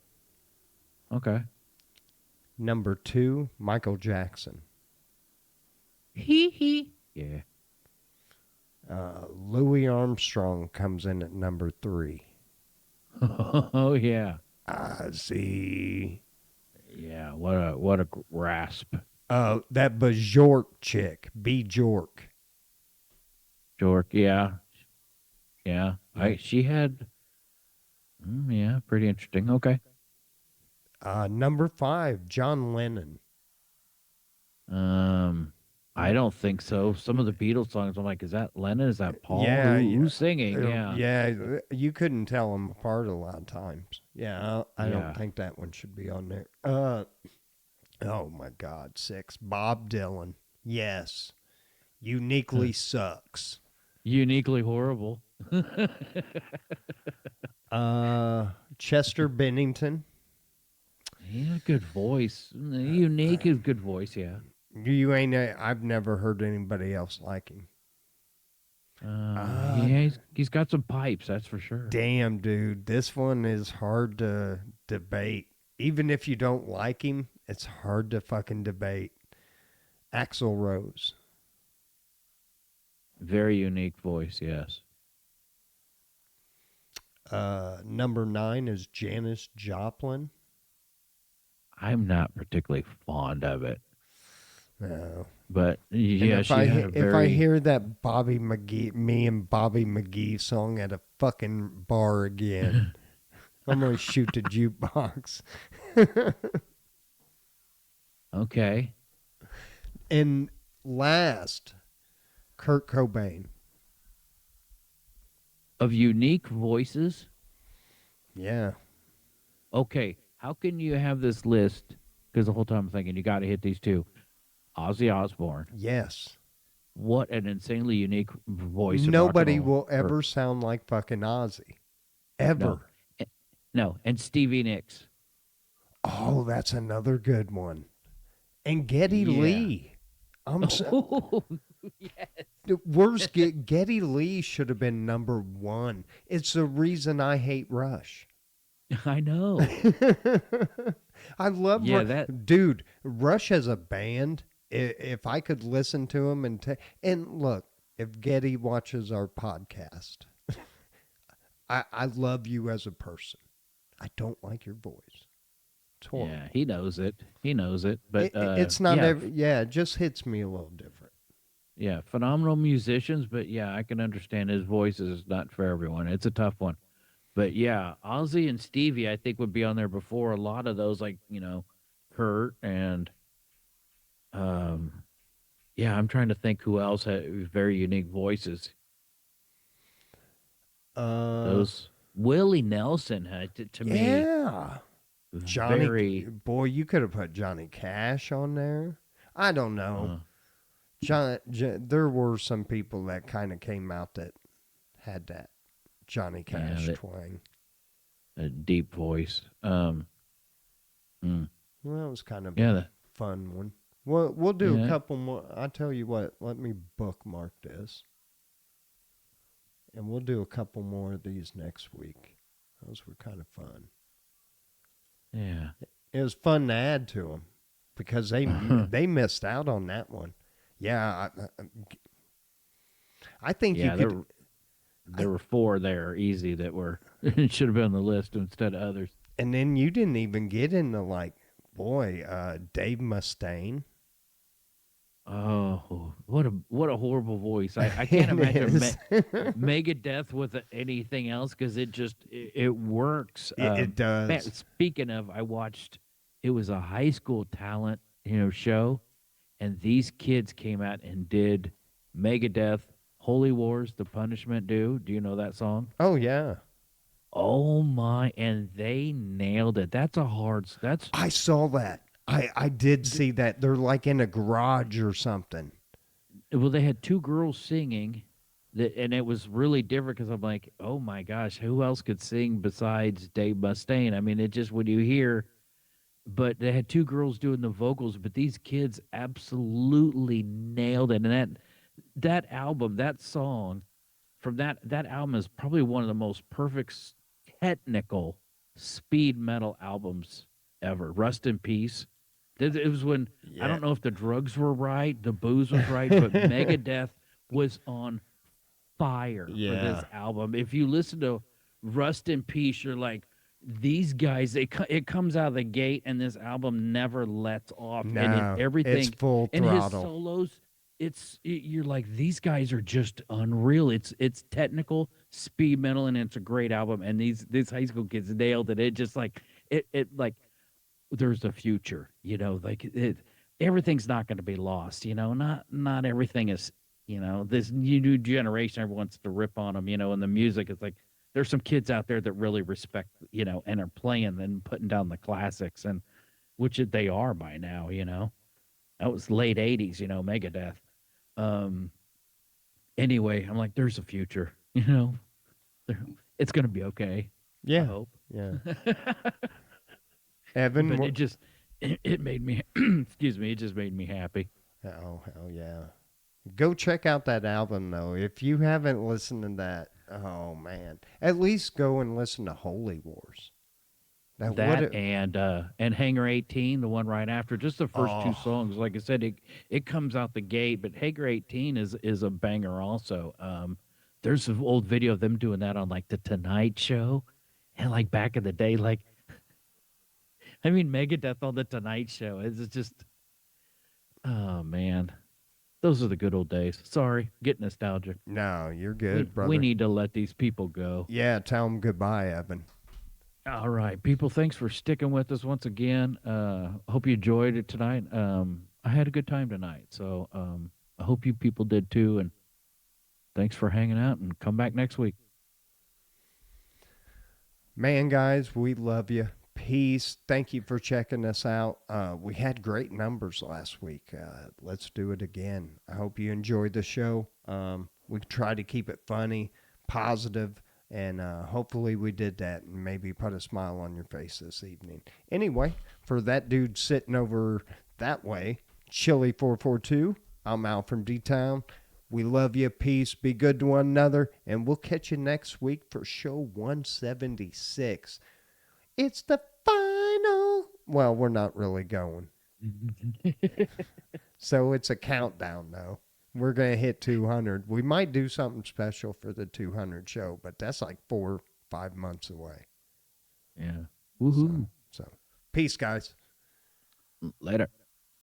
Okay. Number two, Michael Jackson. Hee hee. Yeah. Louis Armstrong comes in at number three. Oh yeah. I see. Yeah. What a grasp. That Bjork chick, B. Jork. Yeah. Yeah. Yeah. She had Yeah, pretty interesting. Okay. Number 5, John Lennon. Um, I don't think so. Some of the Beatles songs, I'm like, is that Lennon? Is that Paul? Yeah, yeah, Who's singing? Yeah, yeah. You couldn't tell them apart a lot of times. Yeah, I don't yeah. think that one should be on there. Oh my God, 6, Bob Dylan. Yes, uniquely sucks. Uniquely horrible. Chester Bennington. He had a good voice. Unique is good voice. Yeah. You ain't. I've never heard anybody else like him. Yeah, he's got some pipes, that's for sure. Damn, dude, this one is hard to debate. Even if you don't like him, it's hard to fucking debate. Axl Rose. Very unique voice, yes. Number 9 is Janis Joplin. I'm not particularly fond of it, No. but And yeah, she had a if I very hear that Bobby McGee, me and Bobby McGee song at a fucking bar again, I'm gonna shoot the jukebox. okay. And last, Kurt Cobain. Of unique voices. Yeah. Okay, how can you have this list? Because the whole time I'm thinking you got to hit these two. Ozzy Osbourne. Yes. What an insanely unique voice. In Nobody rock and roll. will ever sound like fucking Ozzy. Ever. No, no, and Stevie Nicks. Oh, that's another good one. And Geddy Yeah. Lee. Oh, yes. Geddy Lee should have been number 1. It's the reason I hate Rush. I know. I love dude. Rush as a band. If I could listen to him and look, if Geddy watches our podcast, I love you as a person. I don't like your voice. It's horrible. Yeah, he knows it. He knows it. But It's not yeah, it just hits me a little different. yeah, phenomenal musicians. But yeah, I can understand his voice is not for everyone. It's a tough one. But yeah, Ozzy and Stevie, I think, would be on there before a lot of those, like Kurt and yeah, I'm trying to think who else had very unique voices. Those Willie Nelson had to me. Yeah. Johnny, Very boy, you could have put Johnny Cash on there. I don't know. There were some people that kind of came out that had that Johnny Cash twang. a deep voice. Well, it was kind of Yeah, a fun one. We'll do a couple more. I tell you what, let me bookmark this. And we'll do a couple more of these next week. Those were kind of fun. yeah. It was fun to add to them because they missed out on that one. Yeah, I think you could. There were 4 there easy that were should have been on the list instead of others. And then you didn't even get into Dave Mustaine. Oh, what a horrible voice! I can't imagine Megadeth with anything else because it works. It does. Man, speaking of, I watched. It was a high school talent show, and these kids came out and did Megadeth, Holy Wars, The Punishment Due. Do you know that song? Oh yeah. Oh my! And they nailed it. I saw that. I did see that. They're like in a garage or something. Well, they had 2 girls singing, and it was really different because I'm like, oh my gosh, who else could sing besides Dave Mustaine? I mean, it just when you hear, but they had 2 girls doing the vocals, but these kids absolutely nailed it. And that album, that song from that album is probably one of the most perfect technical speed metal albums ever. Rust in Peace. It was when I don't know if the drugs were right, the booze was right, but Megadeth was on fire for this album. If you listen to Rust in Peace, you're like, these guys. It comes out of the gate, and this album never lets off. No, and everything, it's full and his throttle. solos. you're like, these guys are just unreal. It's technical, speed metal, and it's a great album. And these high school kids nailed it. It just like it like there's a future, like everything's not going to be lost, not everything is, this new generation, everyone wants to rip on them, and the music is like, there's some kids out there that really respect, and are playing and putting down the classics, and which they are by now, that was late 80s, Megadeth. um anyway, I'm like, there's a future, There- it's going to be okay. I Yeah. hope. Yeah. Evan, But it made me excuse me, it just made me happy. oh, hell yeah. Go check out that album, though. If you haven't listened to that, oh, man. At least go and listen to Holy Wars. That would That and Hangar 18, the one right after, just the first two oh, songs. Like I said, it comes out the gate, but Hangar 18 is a banger also. There's an old video of them doing that on like the Tonight Show, and like back in the day, like I mean Megadeth on the Tonight Show. It's just, oh man, those are the good old days. Sorry, get nostalgic. no, you're We good, we brother. need to let these people go. Yeah, tell them goodbye, Evan. All right, people, thanks for sticking with us once again. Hope you enjoyed it tonight. I had a good time tonight, so I hope you people did too. And thanks for hanging out, and come back next week. Man, guys, we love you. Peace. Thank you for checking us out. We had great numbers last week. Let's do it again. I hope you enjoyed the show. We try to keep it funny, positive, and hopefully we did that and maybe put a smile on your face this evening. Anyway, for that dude sitting over that way, Chili442, I'm Al from D-Town. We love you. Peace. Be good to one another. And we'll catch you next week for show 176. It's the final. Well, we're not really going. So it's a countdown, though. We're going to hit 200. We might do something special for the 200 show, but that's like 4 or 5 months away. Yeah. So, Woohoo. so peace, guys. Later.